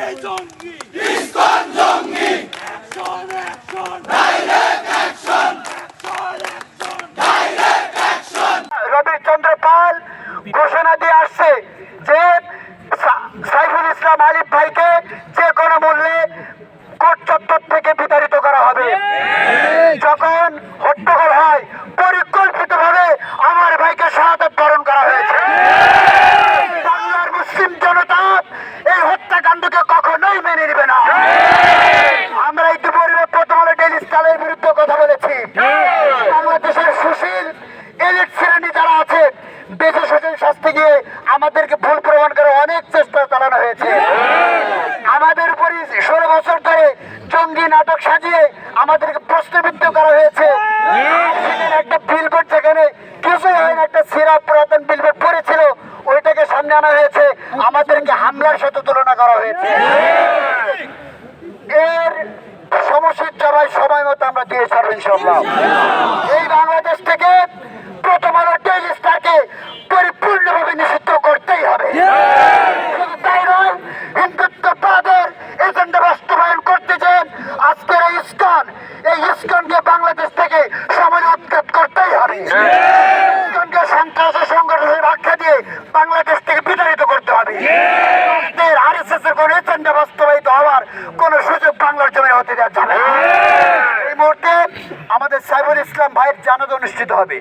এই জঙ্গি ইসকন জঙ্গি action action direct action action direct action Rabichandra Pal ঘোষণা দিয়ে আসছে যে সাইফুল ইসলাম আলিফ ভাইকে যে কোনো মূল্যে কোর্ট চত্বর থেকে বিতাড়িত করা হবে। যখন হট্টগোল হয় পরিকল্পিতভাবে আমার ভাইকে শাহাদাত বরণ করা হয়েছে। বাংলার মুসলিম জনতা এই হত্যাকাণ্ডকে কখনোই মেনে নেবে না। আমরা ইতিপূর্বে প্রথম আলো ডেইলি স্টারের বিরুদ্ধে কথা বলেছি। বাংলাদেশের সুশীল এলিট শ্রেণী যারা আছে বেশি সুশীল শাস্তি গিয়ে আমাদেরকে ভুল প্রমাণ করে অনেক চেষ্টা চালানো হয়েছে। আমাদের উপরই 16 বছর ধরে জঙ্গি নাটক সাজিয়ে আমাদেরকে প্রশ্নবিদ্ধ করা হয়েছে। একটা বিলবোর্ড যেখানে কিছুই হয় না, একটা সিরা পুরাতন বিলবোর্ড পড়েছিল, ওইটাকে সামনে আনা হয়েছে, আমাদেরকে হামলার সাথে তুলনা করা হয়েছে। এর সমস্যার জবাব সময় মতো আমরা দিয়ে ছাড়বো ইনশাআল্লাহ। এই বাংলাদেশ থেকে প্রথম আলো ডেইলি স্টারকে পরিপূর্ণভাবে নিষিদ্ধ করতেই হবে। শুধু তাই নয়, হিন্দুত্ববাদের এজেন্ডা বাস্তবায়ন করতে যে আজকের এই ইসকনকে বাংলাদেশ থেকে সমাজে উৎখাত করতেই হবে। ইসকনকে সন্ত্রাসী সংগঠনের আখ্যা দিয়ে বাংলাদেশ থেকে বিতাড়িত করতে হবে। আরএসএস এর কোন এজেন্ডা বাস্তবায়িত হওয়ার কোন সুযোগ বাংলার জমিনে হতে দেওয়া যাবে না। এই মুহূর্তে আমাদের সাইফুল ইসলাম ভাইয়ের জানাজা অনুষ্ঠিত হবে।